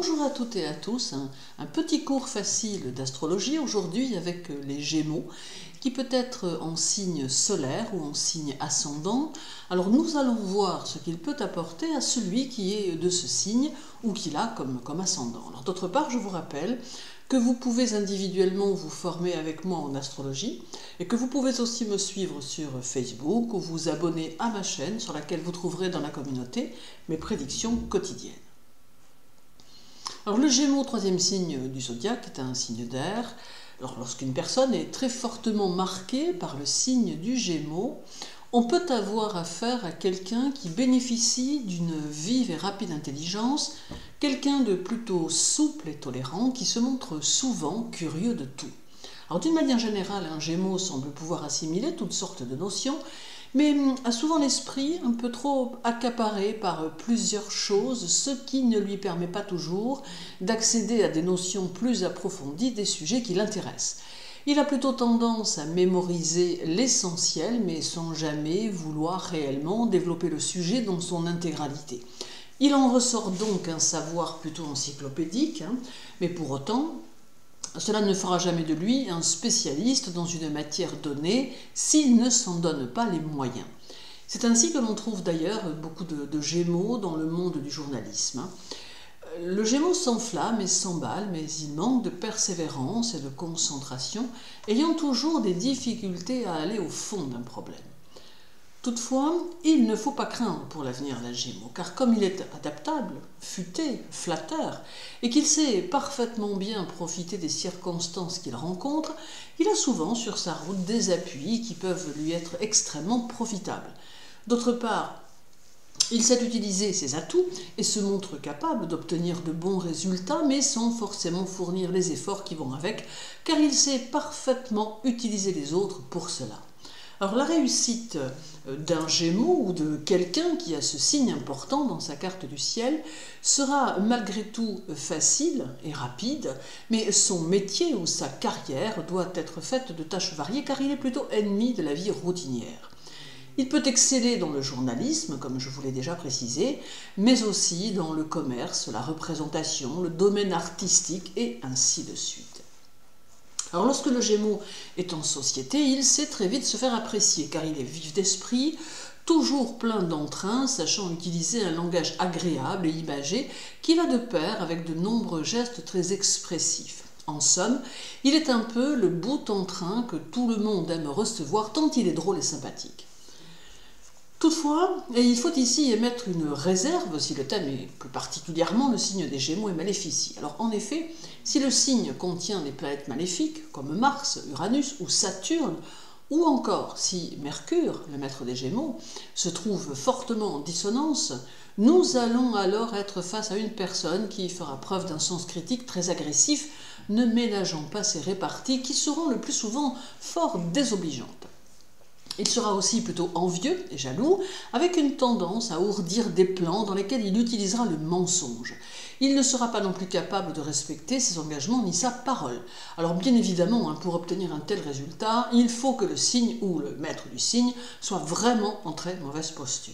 bonjour à toutes et à tous, un petit cours facile d'astrologie aujourd'hui avec les Gémeaux qui peut être en signe solaire ou en signe ascendant. Alors nous allons voir ce qu'il peut apporter à celui qui est de ce signe ou qui l'a comme ascendant. Alors d'autre part, je vous rappelle que vous pouvez individuellement vous former avec moi en astrologie et que vous pouvez aussi me suivre sur Facebook ou vous abonner à ma chaîne sur laquelle vous trouverez dans la communauté mes prédictions quotidiennes. Alors le Gémeaux, troisième signe du zodiaque, est un signe d'air. Alors lorsqu'une personne est très fortement marquée par le signe du Gémeaux, on peut avoir affaire à quelqu'un qui bénéficie d'une vive et rapide intelligence, quelqu'un de plutôt souple et tolérant qui se montre souvent curieux de tout. Alors d'une manière générale, un Gémeaux semble pouvoir assimiler toutes sortes de notions, mais a souvent l'esprit un peu trop accaparé par plusieurs choses, ce qui ne lui permet pas toujours d'accéder à des notions plus approfondies des sujets qui l'intéressent. Il a plutôt tendance à mémoriser l'essentiel, mais sans jamais vouloir réellement développer le sujet dans son intégralité. Il en ressort donc un savoir plutôt encyclopédique, mais pour autant, cela ne fera jamais de lui un spécialiste dans une matière donnée s'il ne s'en donne pas les moyens. C'est ainsi que l'on trouve d'ailleurs beaucoup de Gémeaux dans le monde du journalisme. Le Gémeaux s'enflamme et s'emballe, mais il manque de persévérance et de concentration, ayant toujours des difficultés à aller au fond d'un problème. Toutefois, il ne faut pas craindre pour l'avenir d'un Gémeaux, car comme il est adaptable, futé, flatteur, et qu'il sait parfaitement bien profiter des circonstances qu'il rencontre, il a souvent sur sa route des appuis qui peuvent lui être extrêmement profitables. D'autre part, il sait utiliser ses atouts et se montre capable d'obtenir de bons résultats, mais sans forcément fournir les efforts qui vont avec, car il sait parfaitement utiliser les autres pour cela. Alors la réussite d'un Gémeaux ou de quelqu'un qui a ce signe important dans sa carte du ciel sera malgré tout facile et rapide, mais son métier ou sa carrière doit être faite de tâches variées car il est plutôt ennemi de la vie routinière. Il peut exceller dans le journalisme, comme je vous l'ai déjà précisé, mais aussi dans le commerce, la représentation, le domaine artistique et ainsi de suite. Alors lorsque le Gémeaux est en société, il sait très vite se faire apprécier car il est vif d'esprit, toujours plein d'entrain, sachant utiliser un langage agréable et imagé qui va de pair avec de nombreux gestes très expressifs. En somme, il est un peu le bout en train que tout le monde aime recevoir tant il est drôle et sympathique. Toutefois, et il faut ici émettre une réserve si le thème est plus particulièrement le signe des Gémeaux et maléficie. Alors en effet, si le signe contient des planètes maléfiques comme Mars, Uranus ou Saturne, ou encore si Mercure, le maître des Gémeaux, se trouve fortement en dissonance, nous allons alors être face à une personne qui fera preuve d'un sens critique très agressif, ne ménageant pas ses réparties qui seront le plus souvent fort désobligeantes. Il sera aussi plutôt envieux et jaloux, avec une tendance à ourdir des plans dans lesquels il utilisera le mensonge. Il ne sera pas non plus capable de respecter ses engagements ni sa parole. Alors bien évidemment, pour obtenir un tel résultat, il faut que le signe ou le maître du signe soit vraiment en très mauvaise posture.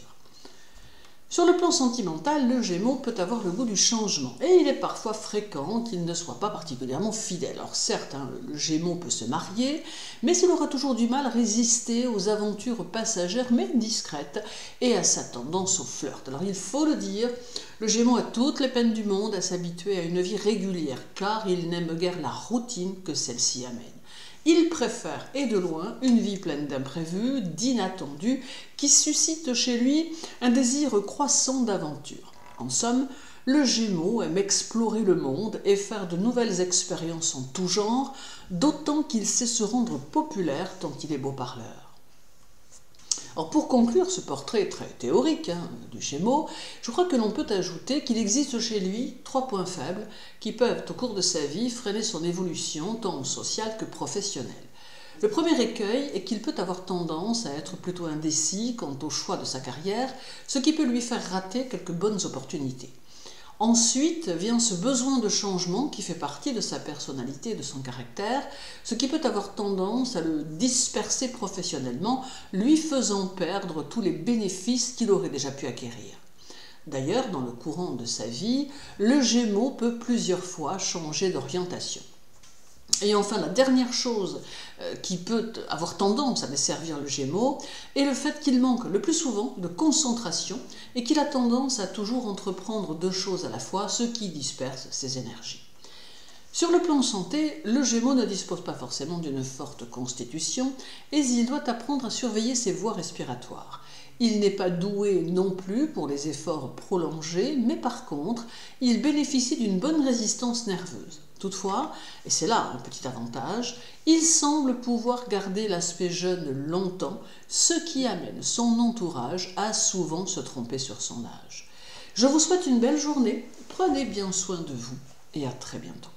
Sur le plan sentimental, le Gémeaux peut avoir le goût du changement et il est parfois fréquent qu'il ne soit pas particulièrement fidèle. Alors certes, le Gémeaux peut se marier, mais il aura toujours du mal à résister aux aventures passagères mais discrètes et à sa tendance au flirt. Alors il faut le dire, le Gémeaux a toutes les peines du monde à s'habituer à une vie régulière car il n'aime guère la routine que celle-ci amène. Il préfère, et de loin, une vie pleine d'imprévus, d'inattendus, qui suscite chez lui un désir croissant d'aventure. En somme, le Gémeaux aime explorer le monde et faire de nouvelles expériences en tout genre, d'autant qu'il sait se rendre populaire tant il est beau parleur. Alors pour conclure ce portrait très théorique du Gémeaux, je crois que l'on peut ajouter qu'il existe chez lui 3 points faibles qui peuvent au cours de sa vie freiner son évolution tant sociale que professionnelle. Le premier écueil est qu'il peut avoir tendance à être plutôt indécis quant au choix de sa carrière, ce qui peut lui faire rater quelques bonnes opportunités. Ensuite vient ce besoin de changement qui fait partie de sa personnalité et de son caractère, ce qui peut avoir tendance à le disperser professionnellement, lui faisant perdre tous les bénéfices qu'il aurait déjà pu acquérir. D'ailleurs, dans le courant de sa vie, le Gémeaux peut plusieurs fois changer d'orientation. Et enfin, la dernière chose qui peut avoir tendance à desservir le Gémeaux est le fait qu'il manque le plus souvent de concentration et qu'il a tendance à toujours entreprendre deux choses à la fois, ce qui disperse ses énergies. Sur le plan santé, le Gémeaux ne dispose pas forcément d'une forte constitution et il doit apprendre à surveiller ses voies respiratoires. Il n'est pas doué non plus pour les efforts prolongés, mais par contre, il bénéficie d'une bonne résistance nerveuse. Toutefois, et c'est là un petit avantage, il semble pouvoir garder l'aspect jeune longtemps, ce qui amène son entourage à souvent se tromper sur son âge. Je vous souhaite une belle journée, prenez bien soin de vous et à très bientôt.